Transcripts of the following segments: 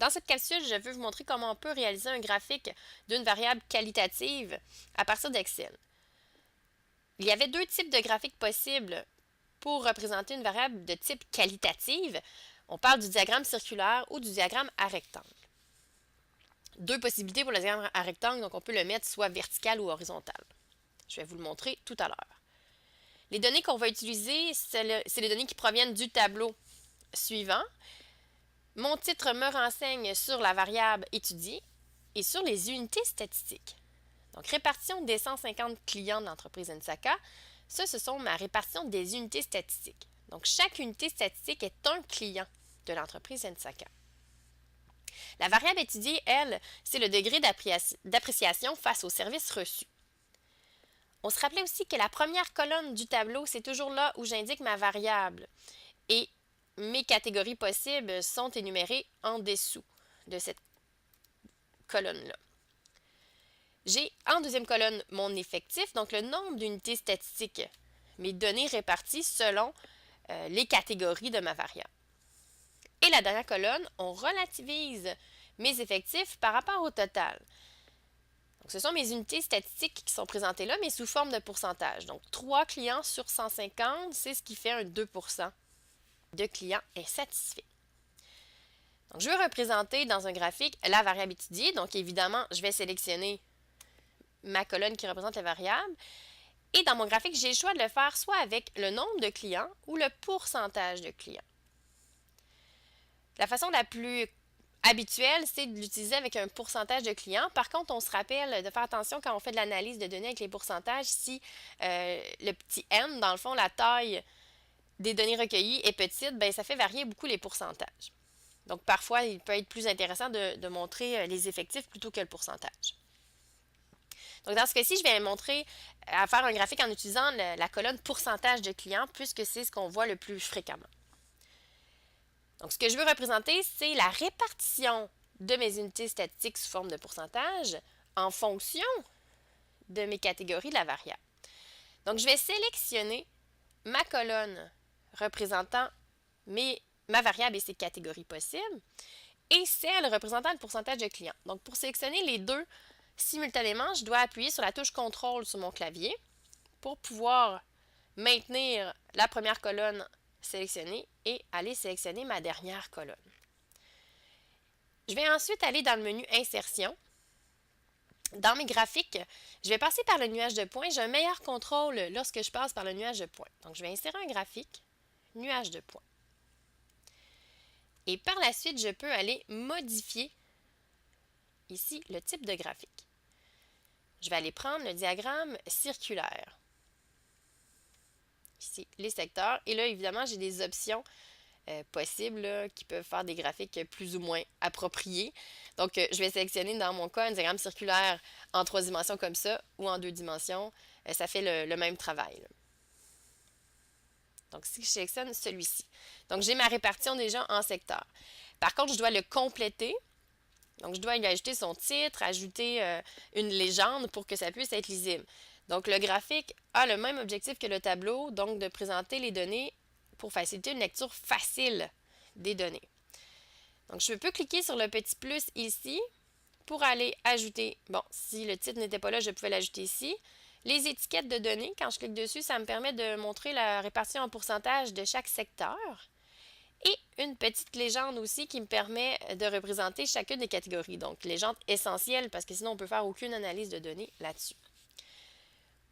Dans cette capsule, je veux vous montrer comment on peut réaliser un graphique d'une variable qualitative à partir d'Excel. Il y avait deux types de graphiques possibles pour représenter une variable de type qualitative. On parle du diagramme circulaire ou du diagramme à rectangle. Deux possibilités pour le diagramme à rectangle, donc on peut le mettre soit vertical ou horizontal. Je vais vous le montrer tout à l'heure. Les données qu'on va utiliser, c'est les données qui proviennent du tableau suivant. Mon titre me renseigne sur la variable étudiée et sur les unités statistiques. Donc, répartition des 150 clients de l'entreprise Ensaka, ça, ce sont ma répartition des unités statistiques. Donc, chaque unité statistique est un client de l'entreprise Ensaka. La variable étudiée, elle, c'est le degré d'appréciation face au service reçu. On se rappelait aussi que la première colonne du tableau, c'est toujours là où j'indique ma variable. Et mes catégories possibles sont énumérées en dessous de cette colonne-là. J'ai en deuxième colonne mon effectif, donc le nombre d'unités statistiques, mes données réparties selon les catégories de ma variable. Et la dernière colonne, on relativise mes effectifs par rapport au total. Donc, ce sont mes unités statistiques qui sont présentées là, mais sous forme de pourcentage. Donc, 3 clients sur 150, c'est ce qui fait un 2% de clients insatisfaits. Donc, je veux représenter dans un graphique la variable étudiée. Donc, évidemment, je vais sélectionner ma colonne qui représente la variable. Et dans mon graphique, j'ai le choix de le faire soit avec le nombre de clients ou le pourcentage de clients. La façon la plus habituelle, c'est de l'utiliser avec un pourcentage de clients. Par contre, on se rappelle de faire attention quand on fait de l'analyse de données avec les pourcentages, si le petit n, dans le fond, la taille des données recueillies est petite, bien, ça fait varier beaucoup les pourcentages. Donc, parfois, il peut être plus intéressant de montrer les effectifs plutôt que le pourcentage. Donc, dans ce cas-ci, je vais montrer à faire un graphique en utilisant la colonne pourcentage de clients, puisque c'est ce qu'on voit le plus fréquemment. Donc, ce que je veux représenter, c'est la répartition de mes unités statistiques sous forme de pourcentage en fonction de mes catégories de la variable. Donc, je vais sélectionner ma colonne représentant ma variable et ses catégories possibles et celle représentant le pourcentage de clients. Donc, pour sélectionner les deux simultanément, je dois appuyer sur la touche CTRL sur mon clavier pour pouvoir maintenir la première colonne sélectionnée et aller sélectionner ma dernière colonne. Je vais ensuite aller dans le menu Insertion. Dans mes graphiques, je vais passer par le nuage de points. J'ai un meilleur contrôle lorsque je passe par le nuage de points. Donc, je vais insérer un graphique, nuage de points. Et par la suite, je peux aller modifier ici le type de graphique. Je vais aller prendre le diagramme circulaire. Ici, les secteurs. Et là, évidemment, j'ai des options possibles là, qui peuvent faire des graphiques plus ou moins appropriés. Donc, je vais sélectionner dans mon cas un diagramme circulaire en 3 dimensions comme ça ou en 2 dimensions. Ça fait le même travail. Là. Donc, si je sélectionne celui-ci. Donc, j'ai ma répartition déjà en secteurs. Par contre, je dois le compléter. Donc, je dois lui ajouter son titre, ajouter une légende pour que ça puisse être lisible. Donc, le graphique a le même objectif que le tableau, donc de présenter les données pour faciliter une lecture facile des données. Donc, je peux cliquer sur le petit plus ici pour aller ajouter, bon, si le titre n'était pas là, je pouvais l'ajouter ici. Les étiquettes de données, quand je clique dessus, ça me permet de montrer la répartition en pourcentage de chaque secteur. Et une petite légende aussi qui me permet de représenter chacune des catégories. Donc, légende essentielle parce que sinon, on ne peut faire aucune analyse de données là-dessus.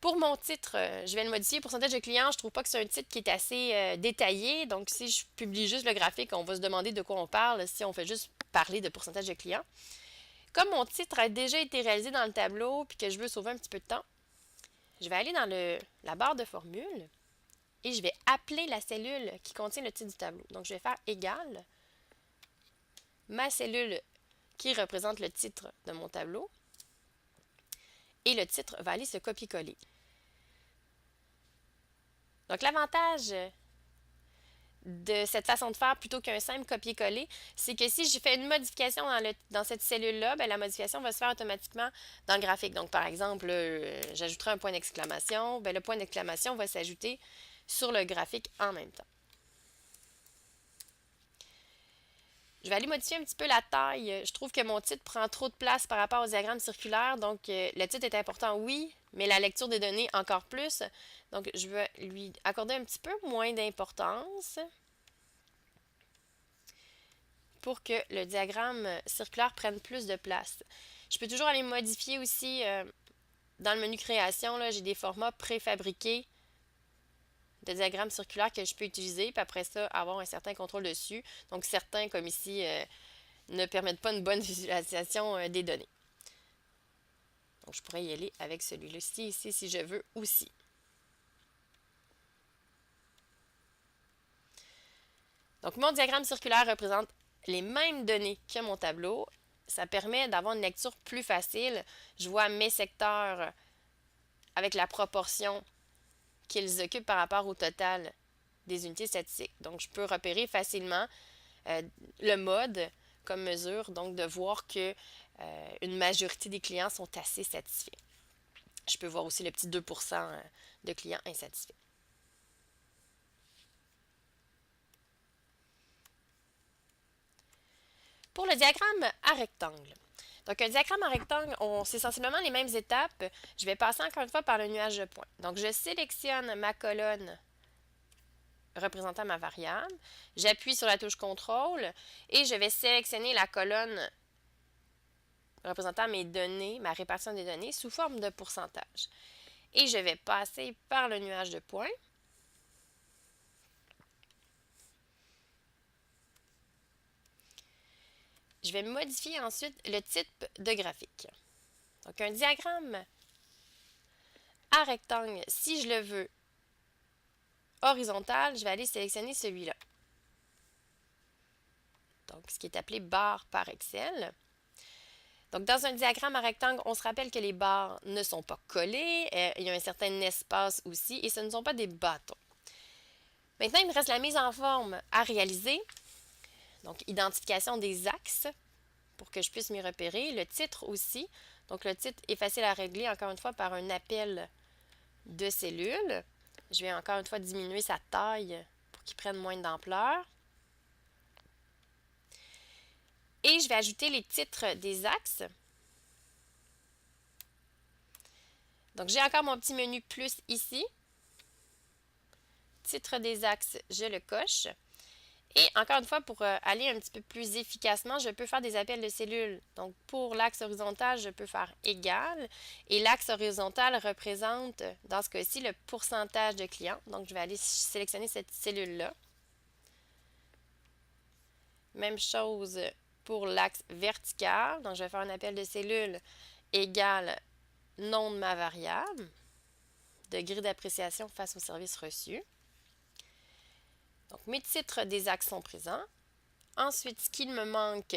Pour mon titre, je vais le modifier. Pourcentage de clients, je ne trouve pas que c'est un titre qui est assez détaillé. Donc, si je publie juste le graphique, on va se demander de quoi on parle si on fait juste parler de pourcentage de clients. Comme mon titre a déjà été réalisé dans le tableau et que je veux sauver un petit peu de temps, je vais aller dans la barre de formule et je vais appeler la cellule qui contient le titre du tableau. Donc, je vais faire égal ma cellule qui représente le titre de mon tableau et le titre va aller se copier-coller. Donc, l'avantage de cette façon de faire plutôt qu'un simple copier-coller, c'est que si je fais une modification dans cette cellule-là, la modification va se faire automatiquement dans le graphique. Donc, par exemple, j'ajouterai un point d'exclamation, le point d'exclamation va s'ajouter sur le graphique en même temps. Je vais aller modifier un petit peu la taille. Je trouve que mon titre prend trop de place par rapport au diagramme circulaire. Donc, le titre est important, oui, mais la lecture des données encore plus. Donc, je vais lui accorder un petit peu moins d'importance pour que le diagramme circulaire prenne plus de place. Je peux toujours aller modifier aussi dans le menu création. J'ai des formats préfabriqués de diagrammes circulaires que je peux utiliser, puis après ça, avoir un certain contrôle dessus. Donc, certains, comme ici, ne permettent pas une bonne visualisation des données. Donc, je pourrais y aller avec celui-ci ici si je veux aussi. Donc, mon diagramme circulaire représente les mêmes données que mon tableau. Ça permet d'avoir une lecture plus facile. Je vois mes secteurs avec la proportion qu'ils occupent par rapport au total des unités statistiques. Donc, je peux repérer facilement le mode comme mesure, donc de voir que une majorité des clients sont assez satisfaits. Je peux voir aussi le petit 2% de clients insatisfaits. Pour le diagramme à rectangle. Donc, un diagramme à rectangle, c'est sensiblement les mêmes étapes. Je vais passer encore une fois par le nuage de points. Donc, je sélectionne ma colonne représentant ma variable. J'appuie sur la touche contrôle et je vais sélectionner la colonne représentant mes données, ma répartition des données sous forme de pourcentage. Et je vais passer par le nuage de points. Je vais modifier ensuite le type de graphique. Donc, un diagramme à rectangle, si je le veux horizontal, je vais aller sélectionner celui-là. Donc, ce qui est appelé barre par Excel. Donc, dans un diagramme à rectangle, on se rappelle que les barres ne sont pas collées. Il y a un certain espace aussi et ce ne sont pas des bâtons. Maintenant, il me reste la mise en forme à réaliser. Donc, identification des axes pour que je puisse m'y repérer. Le titre aussi. Donc, le titre est facile à régler, encore une fois, par un appel de cellules. Je vais encore une fois diminuer sa taille pour qu'il prenne moins d'ampleur. Et je vais ajouter les titres des axes. Donc, j'ai encore mon petit menu plus ici. Titre des axes, je le coche. Et encore une fois, pour aller un petit peu plus efficacement, je peux faire des appels de cellules. Donc, pour l'axe horizontal, je peux faire égal. Et l'axe horizontal représente, dans ce cas-ci, le pourcentage de clients. Donc, je vais aller sélectionner cette cellule-là. Même chose pour l'axe vertical. Donc, je vais faire un appel de cellule égal nom de ma variable, degré d'appréciation face au service reçu. Donc, mes titres des axes sont présents. Ensuite, ce qu'il me manque,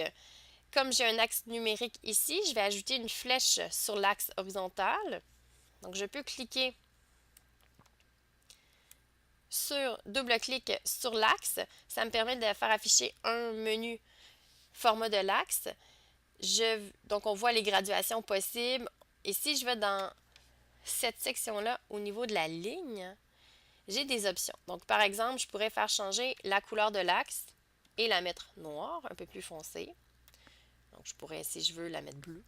comme j'ai un axe numérique ici, je vais ajouter une flèche sur l'axe horizontal. Donc, je peux cliquer double-clic sur l'axe. Ça me permet de faire afficher un menu format de l'axe. Donc, on voit les graduations possibles. Et si je vais dans cette section-là, au niveau de la ligne, j'ai des options. Donc, par exemple, je pourrais faire changer la couleur de l'axe et la mettre noire, un peu plus foncée. Donc, je pourrais, si je veux, la mettre bleue.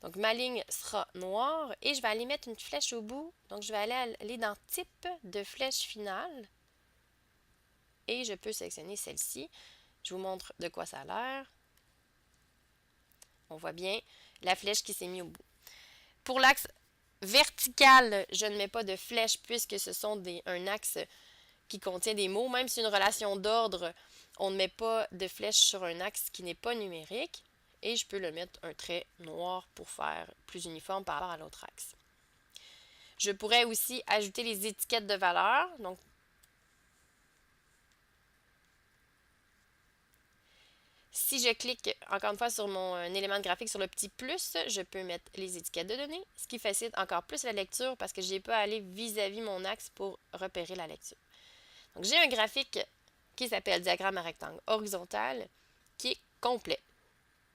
Donc, ma ligne sera noire et je vais aller mettre une flèche au bout. Donc, je vais aller dans Type de flèche finale et je peux sélectionner celle-ci. Je vous montre de quoi ça a l'air. On voit bien la flèche qui s'est mise au bout. Pour l'axe vertical, je ne mets pas de flèche puisque ce sont un axe qui contient des mots. Même si une relation d'ordre, on ne met pas de flèche sur un axe qui n'est pas numérique. Et je peux le mettre un trait noir pour faire plus uniforme par rapport à l'autre axe. Je pourrais aussi ajouter les étiquettes de valeur. Donc, si je clique encore une fois sur mon élément de graphique sur le petit plus, je peux mettre les étiquettes de données, ce qui facilite encore plus la lecture parce que je n'ai pas à aller vis-à-vis mon axe pour repérer la lecture. Donc, j'ai un graphique qui s'appelle diagramme à rectangle horizontal qui est complet.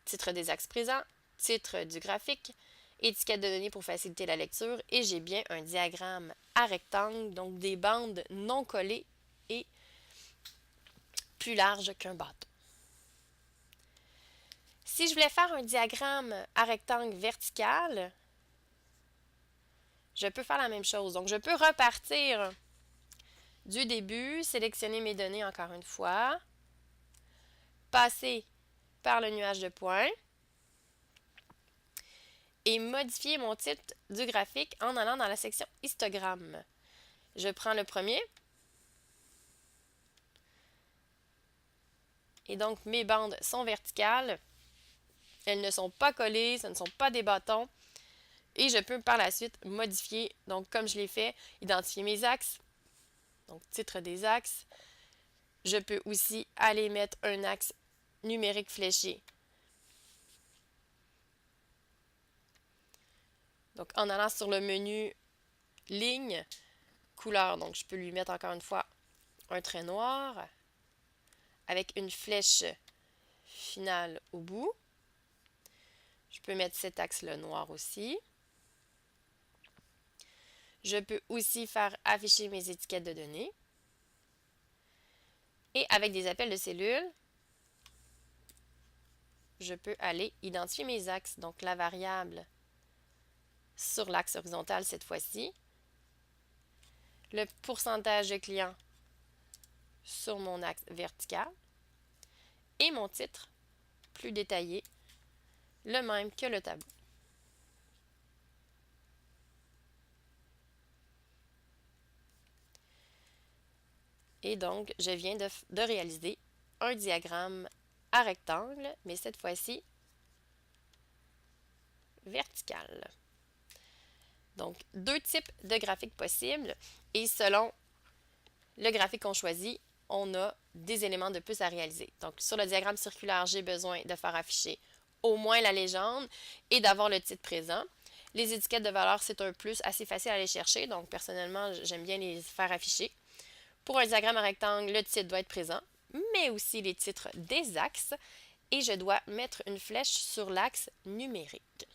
Titre des axes présents, titre du graphique, étiquette de données pour faciliter la lecture et j'ai bien un diagramme à rectangle, donc des bandes non collées et plus large qu'un bâton. Si je voulais faire un diagramme à rectangle vertical, je peux faire la même chose. Donc, je peux repartir du début, sélectionner mes données encore une fois, passer par le nuage de points et modifier mon titre du graphique en allant dans la section histogramme. Je prends le premier. Et donc, mes bandes sont verticales. Elles ne sont pas collées, ce ne sont pas des bâtons. Et je peux par la suite modifier, donc comme je l'ai fait, identifier mes axes. Donc, titre des axes. Je peux aussi aller mettre un axe numérique fléché. Donc, en allant sur le menu ligne, couleur, donc je peux lui mettre encore une fois un trait noir avec une flèche finale au bout. Je peux mettre cet axe-là noir aussi. Je peux aussi faire afficher mes étiquettes de données. Et avec des appels de cellules, je peux aller identifier mes axes. Donc la variable sur l'axe horizontal cette fois-ci. Le pourcentage de clients sur mon axe vertical. Et mon titre plus détaillé, le même que le tableau. Et donc, je viens de réaliser un diagramme à rectangle, mais cette fois-ci vertical. Donc, deux types de graphiques possibles et selon le graphique qu'on choisit, on a des éléments de plus à réaliser. Donc, sur le diagramme circulaire, j'ai besoin de faire afficher au moins la légende et d'avoir le titre présent. Les étiquettes de valeur, c'est un plus assez facile à aller chercher. Donc, personnellement, j'aime bien les faire afficher. Pour un diagramme à rectangle, le titre doit être présent, mais aussi les titres des axes. Et je dois mettre une flèche sur l'axe numérique.